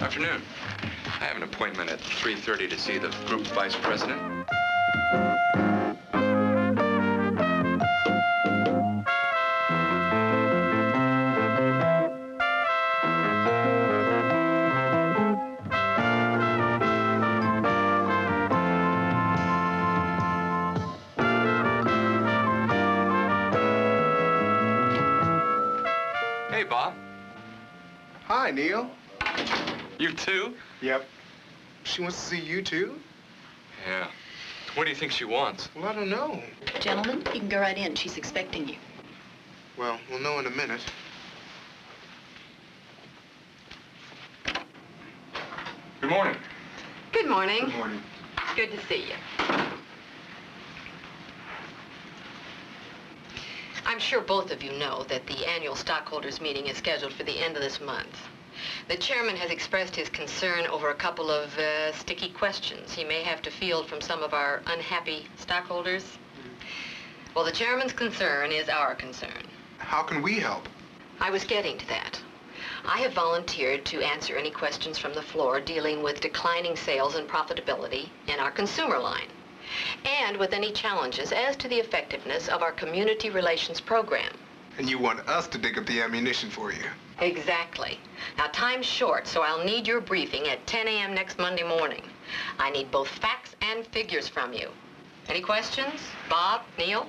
Afternoon. I have an appointment at 3:30 to see the group vice president. Hey, Bob. Hi, Neil. You too? Yep. She wants to see you too? Yeah. What do you think she wants? Well, I don't know. Gentlemen, you can go right in. She's expecting you. Well, we'll know in a minute. Good morning. Good morning. Good morning. Good to see you. I'm sure both of you know that the annual stockholders meeting is scheduled for the end of this month. The chairman has expressed his concern over a couple of sticky questions he may have to field from some of our unhappy stockholders. Well, the chairman's concern is our concern. How can we help? I was getting to that. I have volunteered to answer any questions from the floor dealing with declining sales and profitability in our consumer line, and with any challenges as to the effectiveness of our community relations program. And you want us to dig up the ammunition for you? Exactly. Now, time's short, so I'll need your briefing at 10 a.m. next Monday morning. I need both facts and figures from you. Any questions? Bob? Neil?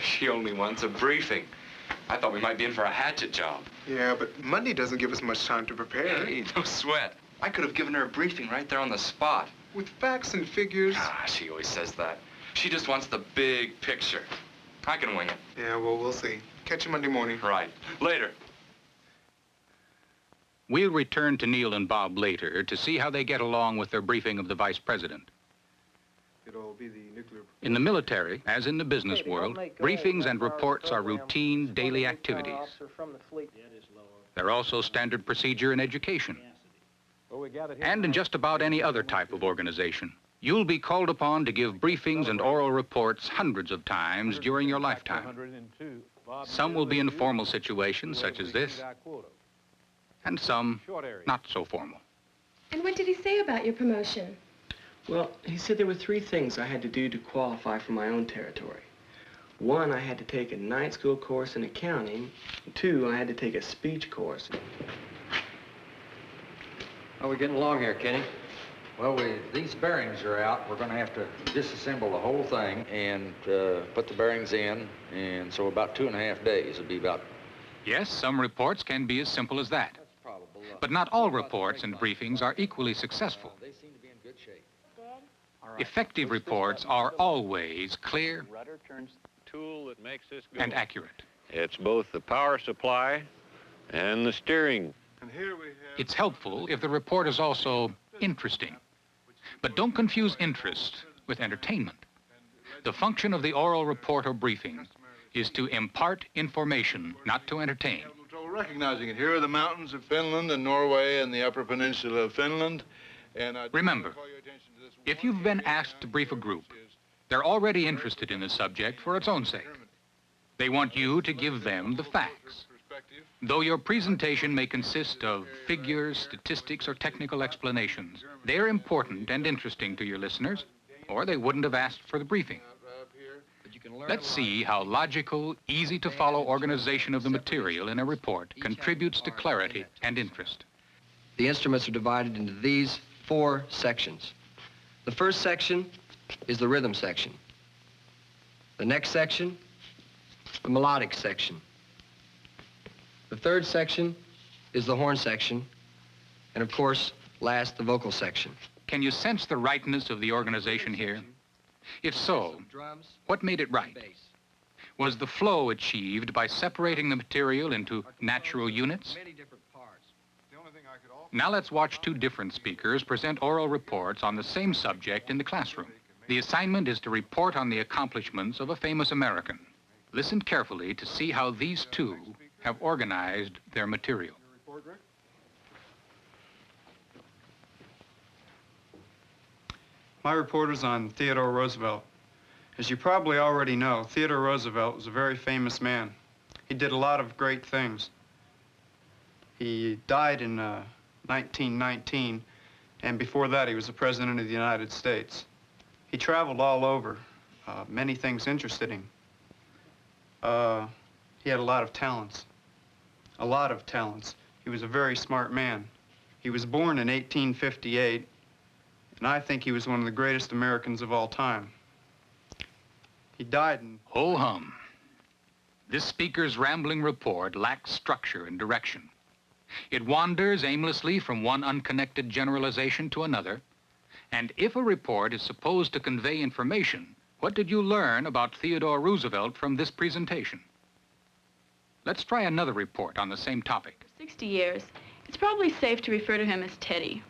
She only wants a briefing. I thought we might be in for a hatchet job. Yeah, but Monday doesn't give us much time to prepare. Hey, no sweat. I could have given her a briefing right there on the spot. With facts and figures. Ah, she always says that. She just wants the big picture. I can wing it. Yeah, well, we'll see. Catch you Monday morning. Right. Later. We'll return to Neil and Bob later to see how they get along with their briefing of the vice president. It'll be the nuclear... In the military, as in the business world, briefings and reports are routine daily activities. They're also standard procedure in education. And in just about any other type of organization. You'll be called upon to give briefings and oral reports hundreds of times during your lifetime. Some will be in formal situations such as this, and some not so formal. And what did he say about your promotion? Well, he said there were 3 things I had to do to qualify for my own territory. 1, I had to take a night school course in accounting. 2, I had to take a speech course. How are we getting along here, Kenny? Well, these bearings are out. We're going to have to disassemble the whole thing and put the bearings in. And so about 2.5 days will be about... Yes, some reports can be as simple as that. But not all reports and briefings are equally successful. They seem to be in good shape. Effective reports are always clear and accurate. It's both the power supply and the steering. And here we have... It's helpful if the report is also interesting. But don't confuse interest with entertainment. The function of the oral report or briefing is to impart information, not to entertain. I have no trouble recognizing it. Here are the mountains of Finland and Norway and the upper peninsula of Finland. And remember, if you've been asked to brief a group, they're already interested in the subject for its own sake. They want you to give them the facts. Though your presentation may consist of figures, statistics, or technical explanations, they're important and interesting to your listeners, or they wouldn't have asked for the briefing. Let's see how logical, easy-to-follow organization of the material in a report contributes to clarity and interest. The instruments are divided into these 4 sections. The first section is the rhythm section. The next section, the melodic section. The third section is the horn section. And of course, last, the vocal section. Can you sense the rightness of the organization here? If so, what made it right? Was the flow achieved by separating the material into natural units? Now let's watch 2 different speakers present oral reports on the same subject in the classroom. The assignment is to report on the accomplishments of a famous American. Listen carefully to see how these 2 have organized their material. My report is on Theodore Roosevelt. As you probably already know, Theodore Roosevelt was a very famous man. He did a lot of great things. He died in 1919, and before that he was the President of the United States. He traveled all over. Many things interested him. He had a lot of talents. A lot of talents. He was a very smart man. He was born in 1858, and I think he was one of the greatest Americans of all time. He died in... Ho-hum. This speaker's rambling report lacks structure and direction. It wanders aimlessly from one unconnected generalization to another. And if a report is supposed to convey information, what did you learn about Theodore Roosevelt from this presentation? Let's try another report on the same topic. For 60 years, it's probably safe to refer to him as Teddy.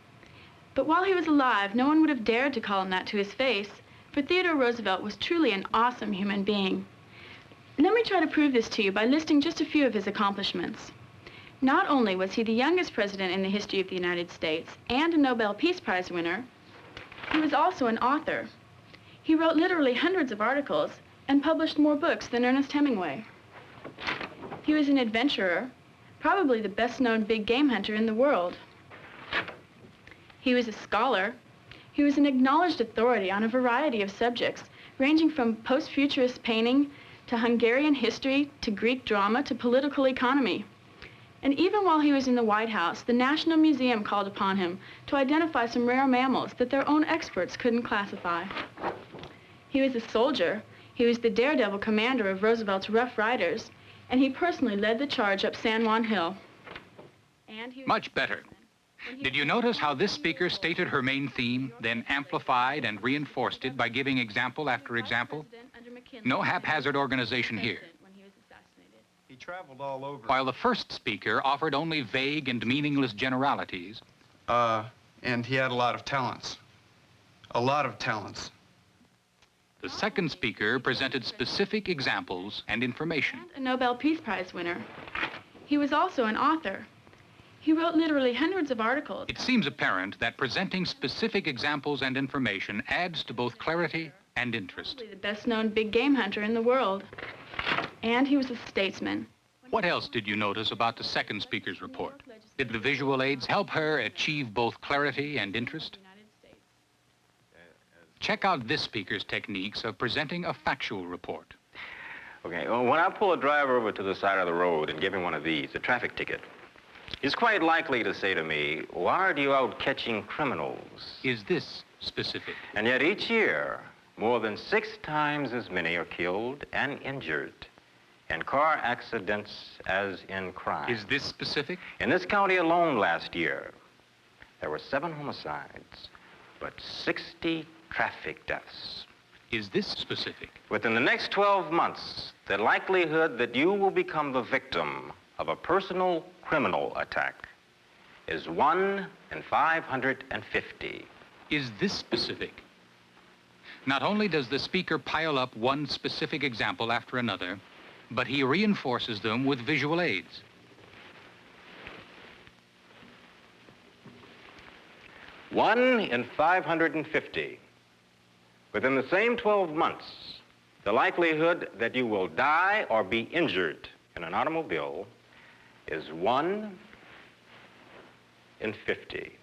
But while he was alive, no one would have dared to call him that to his face, for Theodore Roosevelt was truly an awesome human being. Let me try to prove this to you by listing just a few of his accomplishments. Not only was he the youngest president in the history of the United States and a Nobel Peace Prize winner, he was also an author. He wrote literally hundreds of articles and published more books than Ernest Hemingway. He was an adventurer, probably the best-known big game hunter in the world. He was a scholar. He was an acknowledged authority on a variety of subjects, ranging from post-futurist painting to Hungarian history to Greek drama to political economy. And even while he was in the White House, the National Museum called upon him to identify some rare mammals that their own experts couldn't classify. He was a soldier. He was the daredevil commander of Roosevelt's Rough Riders, and he personally led the charge up San Juan Hill. And he was Much better. Did you notice how this speaker stated her main theme, then amplified and reinforced it by giving example after example? No haphazard organization here. He traveled all over. While the first speaker offered only vague and meaningless generalities, And he had a lot of talents. A lot of talents. the second speaker presented specific examples and information. and a Nobel Peace Prize winner. He was also an author. He wrote literally hundreds of articles. It seems apparent that presenting specific examples and information adds to both clarity and interest. Probably the best-known big game hunter in the world. And he was a statesman. What else did you notice about the second speaker's report? Did the visual aids help her achieve both clarity and interest? Check out this speaker's techniques of presenting a factual report. Okay, well, when I pull a driver over to the side of the road and give him one of these, a traffic ticket, he's quite likely to say to me, "Why are you out catching criminals?" Is this specific? And yet each year, more than 6 times as many are killed and injured in car accidents as in crime. Is this specific? In this county alone last year, there were 7 homicides, but 60 traffic deaths. Is this specific? Within the next 12 months, the likelihood that you will become the victim of a personal criminal attack is 1 in 550. Is this specific? Not only does the speaker pile up one specific example after another, but he reinforces them with visual aids. One in 550. Within the same 12 months, the likelihood that you will die or be injured in an automobile is 1 in 50.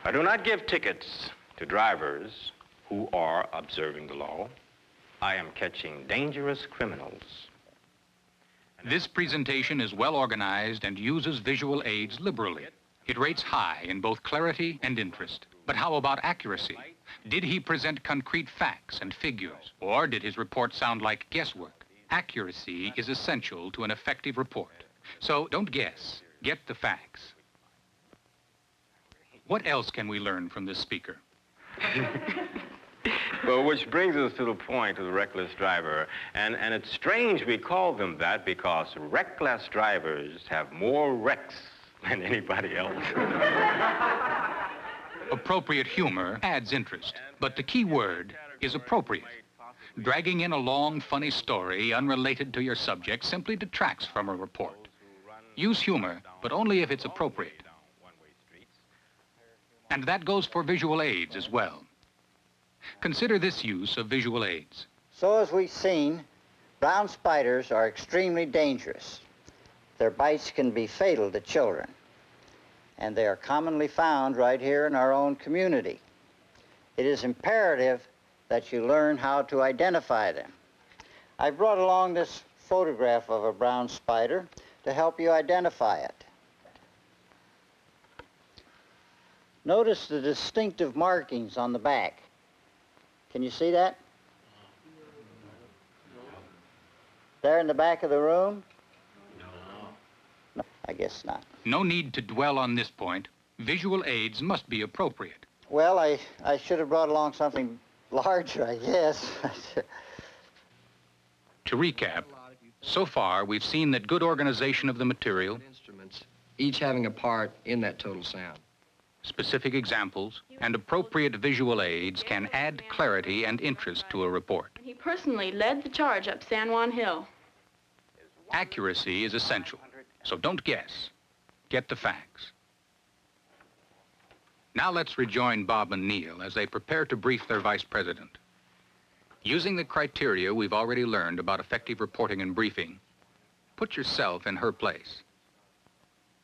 I do not give tickets to drivers who are observing the law. I am catching dangerous criminals. This presentation is well organized and uses visual aids liberally. It rates high in both clarity and interest. But how about accuracy? Did he present concrete facts and figures, or did his report sound like guesswork? Accuracy is essential to an effective report. So don't guess, get the facts. What else can we learn from this speaker? Well, which brings us to the point of the reckless driver. And it's strange we call them that because reckless drivers have more wrecks than anybody else. Appropriate humor adds interest, but the key word is appropriate. Dragging in a long, funny story unrelated to your subject simply detracts from a report. Use humor, but only if it's appropriate. And that goes for visual aids as well. Consider this use of visual aids. So as we've seen, brown spiders are extremely dangerous. Their bites can be fatal to children, and they are commonly found right here in our own community. It is imperative that you learn how to identify them. I brought along this photograph of a brown spider to help you identify it. Notice the distinctive markings on the back. Can you see that? There in the back of the room? No, I guess not. No need to dwell on this point. Visual aids must be appropriate. Well, I should have brought along something larger, I guess. To recap, so far we've seen that good organization of the material, Instruments, each having a part in that total sound. specific examples, and appropriate visual aids can add clarity and interest to a report. He personally led the charge up San Juan Hill. Accuracy is essential, so don't guess. Get the facts. Now let's rejoin Bob and Neil as they prepare to brief their vice president. Using the criteria we've already learned about effective reporting and briefing, put yourself in her place.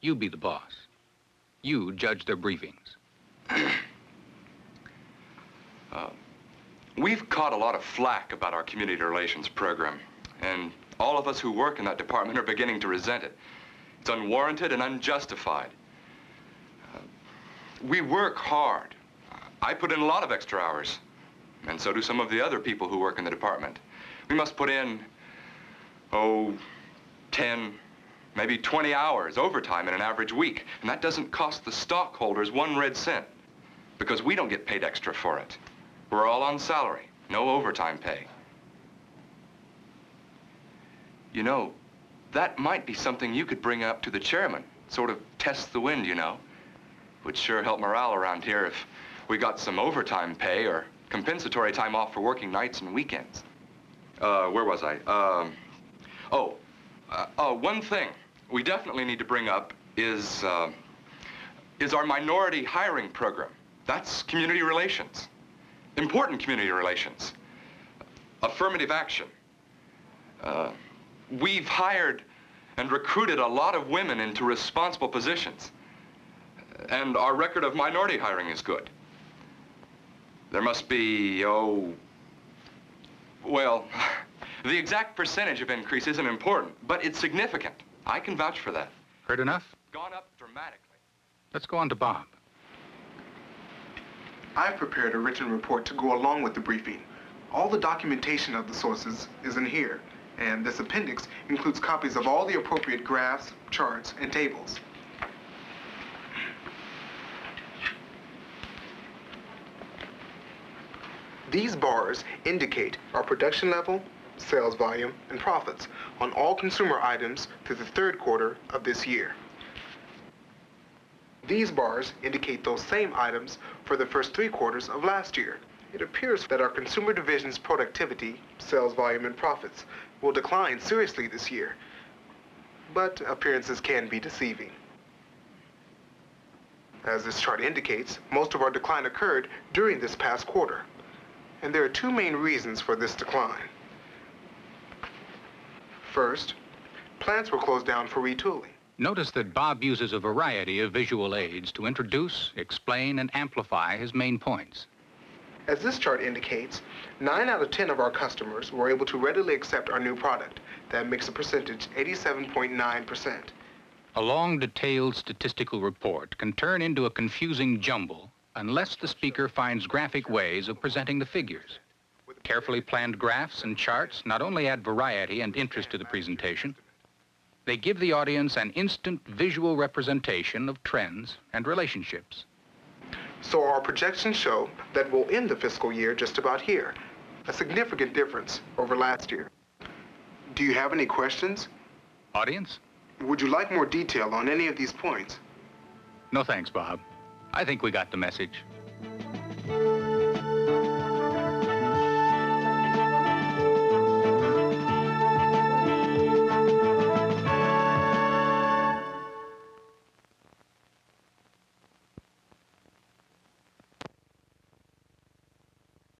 You be the boss. You judge their briefings. We've caught a lot of flack about our community relations program, and all of us who work in that department are beginning to resent it. It's unwarranted and unjustified. We work hard. I put in a lot of extra hours, and so do some of the other people who work in the department. We must put in, 10, maybe 20 hours overtime in an average week, and that doesn't cost the stockholders 1 red cent, because we don't get paid extra for it. We're all on salary, no overtime pay. You know, that might be something you could bring up to the chairman, sort of test the wind, you know. Would sure help morale around here if we got some overtime pay or compensatory time off for working nights and weekends. Where was I? One thing we definitely need to bring up is our minority hiring program. That's community relations. Important community relations. Affirmative action. We've hired and recruited a lot of women into responsible positions. And our record of minority hiring is good. There must be, well, the exact percentage of increase isn't important, but it's significant. I can vouch for that. Heard enough? Gone up dramatically. Let's go on to Bob. I've prepared a written report to go along with the briefing. All the documentation of the sources is in here, and this appendix includes copies of all the appropriate graphs, charts, and tables. These bars indicate our production level, sales volume, and profits on all consumer items through the third quarter of this year. These bars indicate those same items for the first 3 quarters of last year. It appears that our consumer division's productivity, sales volume, and profits will decline seriously this year, but appearances can be deceiving. As this chart indicates, most of our decline occurred during this past quarter, and there are 2 main reasons for this decline. First, plants were closed down for retooling. Notice that Bob uses a variety of visual aids to introduce, explain, and amplify his main points. As this chart indicates, 9 out of 10 of our customers were able to readily accept our new product. That makes the percentage 87.9%. A long, detailed statistical report can turn into a confusing jumble unless the speaker finds graphic ways of presenting the figures. Carefully planned graphs and charts not only add variety and interest to the presentation, they give the audience an instant visual representation of trends and relationships. So our projections show that we'll end the fiscal year just about here, a significant difference over last year. Do you have any questions? Audience? Would you like more detail on any of these points? No thanks, Bob. I think we got the message.